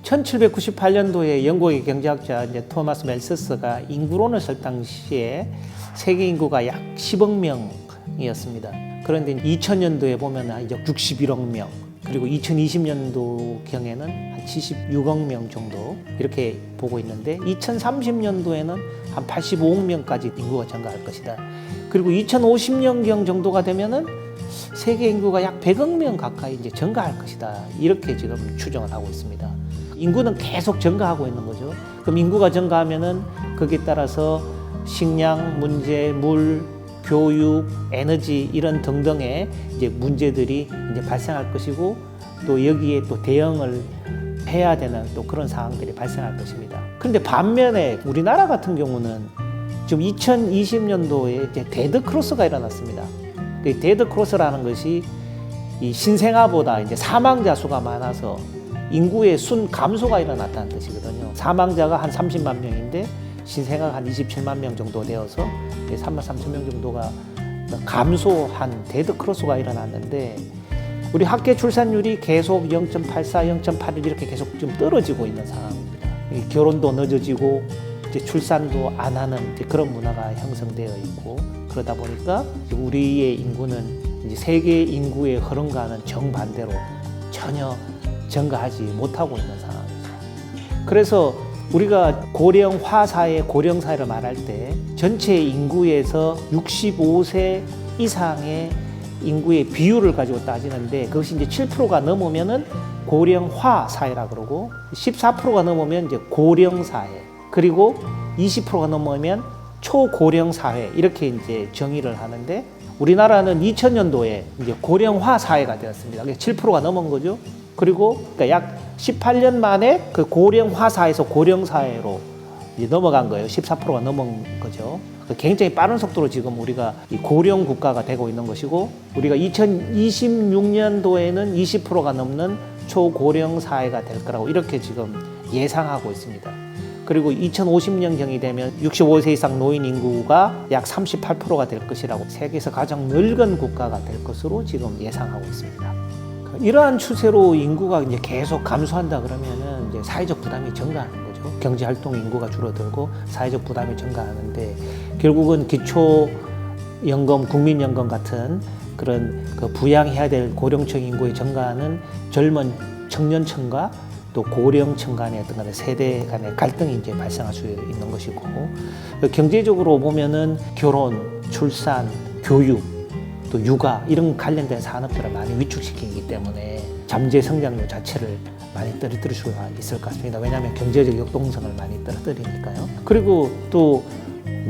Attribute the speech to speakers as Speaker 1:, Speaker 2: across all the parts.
Speaker 1: 1798년도에 영국의 경제학자 이제 토마스 멜서스가 인구론을 쓸 당시에 세계 인구가 약 10억 명이었습니다. 그런데 2000년도에 보면 이제 61억 명, 그리고 2020년도 경에는 한 76억 명 정도 이렇게 보고 있는데 2030년도에는 한 85억 명까지 인구가 증가할 것이다. 그리고 2050년경 정도가 되면은 세계 인구가 약 100억 명 가까이 이제 증가할 것이다. 이렇게 지금 추정을 하고 있습니다. 인구는 계속 증가하고 있는 거죠. 그럼 인구가 증가하면은 거기에 따라서 식량 문제, 물, 교육, 에너지 이런 등등의 이제 문제들이 이제 발생할 것이고 또 여기에 또 대응을 해야 되는 또 그런 상황들이 발생할 것입니다. 그런데 반면에 우리나라 같은 경우는 지금 2020년도에 이제 데드 크로스가 일어났습니다. 그 데드 크로스라는 것이 이 신생아보다 이제 사망자 수가 많아서 인구의 순 감소가 일어났다는 뜻이거든요. 사망자가 한 30만 명인데 신생아가 한 27만 명 정도 되어서 3만 3천 명 정도가 감소한 데드 크로스가 일어났는데 우리 학계 출산율이 계속 0.84, 0.81 이렇게 계속 좀 떨어지고 있는 상황입니다. 결혼도 늦어지고 이제 출산도 안 하는 이제 그런 문화가 형성되어 있고 그러다 보니까 우리의 인구는 이제 세계 인구의 흐름과는 정반대로 전혀 증가하지 못하고 있는 상황이죠. 그래서 우리가 고령화 사회, 고령 사회를 말할 때 전체 인구에서 65세 이상의 인구의 비율을 가지고 따지는데 그것이 이제 7%가 넘으면은 고령화 사회라 그러고 14%가 넘으면 이제 고령 사회, 그리고 20%가 넘으면 초고령 사회 이렇게 이제 정의를 하는데 우리나라는 2000년도에 이제 고령화 사회가 되었습니다. 7%가 넘은 거죠. 그리고 그러니까 약 18년 만에 그 고령화 사회에서 고령 사회로 이제 넘어간 거예요. 14%가 넘은 거죠. 굉장히 빠른 속도로 지금 우리가 고령 국가가 되고 있는 것이고 우리가 2026년도에는 20%가 넘는 초고령 사회가 될 거라고 이렇게 지금 예상하고 있습니다. 그리고 2050년경이 되면 65세 이상 노인 인구가 약 38%가 될 것이라고 세계에서 가장 늙은 국가가 될 것으로 지금 예상하고 있습니다. 이러한 추세로 인구가 이제 계속 감소한다 그러면은 이제 사회적 부담이 증가하는 거죠. 경제 활동 인구가 줄어들고 사회적 부담이 증가하는데 결국은 기초연금, 국민연금 같은 그런 그 부양해야 될 고령층 인구의 증가는 젊은 청년층과 또 고령층 간의 어떤 세대 간의 갈등이 이제 발생할 수 있는 것이고 경제적으로 보면은 결혼, 출산, 교육 또 육아 이런 관련된 산업들을 많이 위축시키기 때문에 잠재 성장률 자체를 많이 떨어뜨릴 수가 있을 것 같습니다. 왜냐하면 경제적 역동성을 많이 떨어뜨리니까요. 그리고 또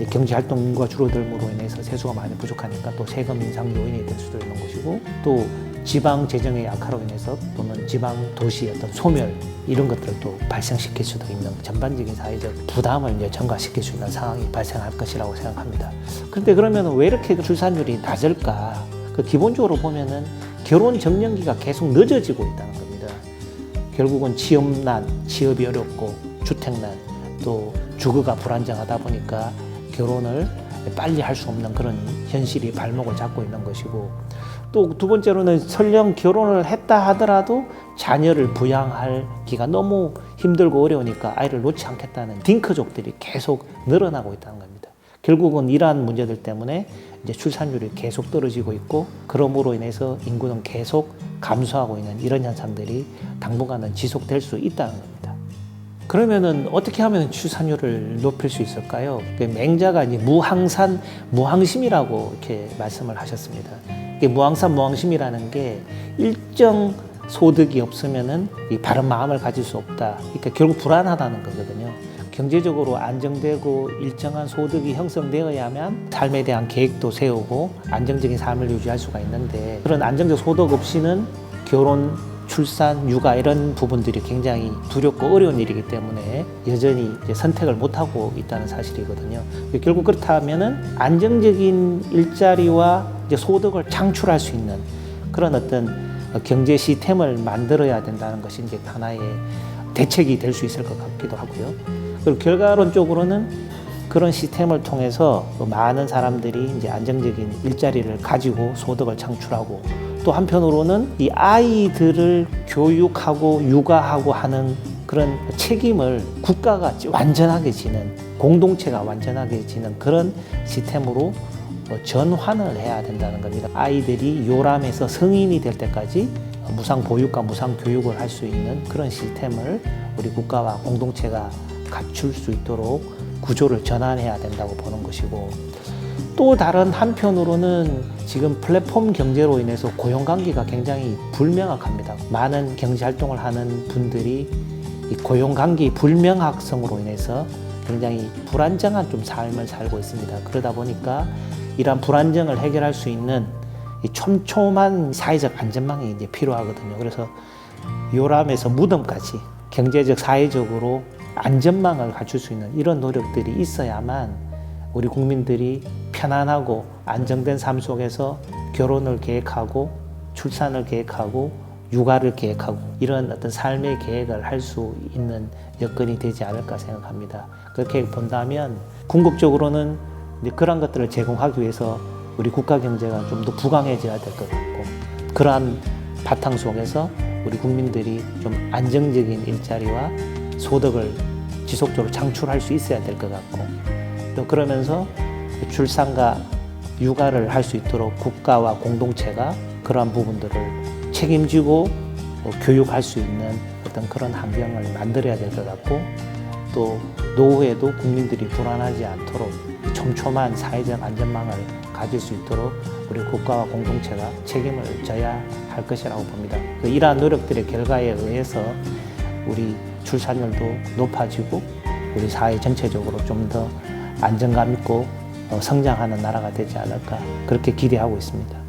Speaker 1: 경제 활동 인구가 줄어들므로 인해서 세수가 많이 부족하니까 또 세금 인상 요인이 될 수도 있는 것이고 또 지방 재정의 약화로 인해서 또는 지방 도시의 어떤 소멸 이런 것들도 발생시킬 수도 있는 전반적인 사회적 부담을 이제 증가시킬 수 있는 상황이 발생할 것이라고 생각합니다. 그런데 그러면 왜 이렇게 출산율이 낮을까? 기본적으로 보면은 결혼 정년기가 계속 늦어지고 있다는 겁니다. 결국은 취업난, 취업이 어렵고 주택난, 또 주거가 불안정하다 보니까 결혼을 빨리 할 수 없는 그런 현실이 발목을 잡고 있는 것이고 또 두 번째로는 설령 결혼을 했다 하더라도 자녀를 부양하기가 너무 힘들고 어려우니까 아이를 놓지 않겠다는 딩크족들이 계속 늘어나고 있다는 겁니다. 결국은 이러한 문제들 때문에 이제 출산율이 계속 떨어지고 있고 그러므로 인해서 인구는 계속 감소하고 있는 이런 현상들이 당분간은 지속될 수 있다는 겁니다. 그러면은 어떻게 하면 출산율을 높일 수 있을까요? 맹자가 이제 무항산, 무항심이라고 이렇게 말씀을 하셨습니다. 무항산, 무항심이라는 게 일정 소득이 없으면은 이 바른 마음을 가질 수 없다. 그러니까 결국 불안하다는 거거든요. 경제적으로 안정되고 일정한 소득이 형성되어야만 삶에 대한 계획도 세우고 안정적인 삶을 유지할 수가 있는데 그런 안정적 소득 없이는 결혼, 출산, 육아 이런 부분들이 굉장히 두렵고 어려운 일이기 때문에 여전히 이제 선택을 못하고 있다는 사실이거든요. 결국 그렇다면은 안정적인 일자리와 이제 소득을 창출할 수 있는 그런 어떤 경제 시스템을 만들어야 된다는 것이 이제 하나의 대책이 될 수 있을 것 같기도 하고요. 그리고 결과론적으로는 그런 시스템을 통해서 많은 사람들이 이제 안정적인 일자리를 가지고 소득을 창출하고 또 한편으로는 이 아이들을 교육하고 육아하고 하는 그런 책임을 국가가 완전하게 지는, 공동체가 완전하게 지는 그런 시스템으로 전환을 해야 된다는 겁니다. 아이들이 요람에서 성인이 될 때까지 무상 보육과 무상 교육을 할 수 있는 그런 시스템을 우리 국가와 공동체가 갖출 수 있도록 구조를 전환해야 된다고 보는 것이고, 또 다른 한편으로는 지금 플랫폼 경제로 인해서 고용 관계가 굉장히 불명확합니다. 많은 경제 활동을 하는 분들이 이 고용 관계 불명확성으로 인해서 굉장히 불안정한 좀 삶을 살고 있습니다. 그러다 보니까 이러한 불안정을 해결할 수 있는 이 촘촘한 사회적 안전망이 이제 필요하거든요. 그래서 요람에서 무덤까지 경제적, 사회적으로 안전망을 갖출 수 있는 이런 노력들이 있어야만 우리 국민들이 편안하고 안정된 삶 속에서 결혼을 계획하고 출산을 계획하고 육아를 계획하고 이런 어떤 삶의 계획을 할 수 있는 여건이 되지 않을까 생각합니다. 그렇게 본다면 궁극적으로는 이제 그런 것들을 제공하기 위해서 우리 국가 경제가 좀 더 부강해져야 될 것 같고, 그러한 바탕 속에서 우리 국민들이 좀 안정적인 일자리와 소득을 지속적으로 창출할 수 있어야 될 것 같고, 또 그러면서 출산과 육아를 할 수 있도록 국가와 공동체가 그러한 부분들을 책임지고 교육할 수 있는 어떤 그런 환경을 만들어야 될 것 같고, 또 노후에도 국민들이 불안하지 않도록 촘촘한 사회적 안전망을 가질 수 있도록 우리 국가와 공동체가 책임을 져야 할 것이라고 봅니다. 이러한 노력들의 결과에 의해서 우리 출산율도 높아지고 우리 사회 전체적으로 좀 더 안정감 있고 성장하는 나라가 되지 않을까, 그렇게 기대하고 있습니다.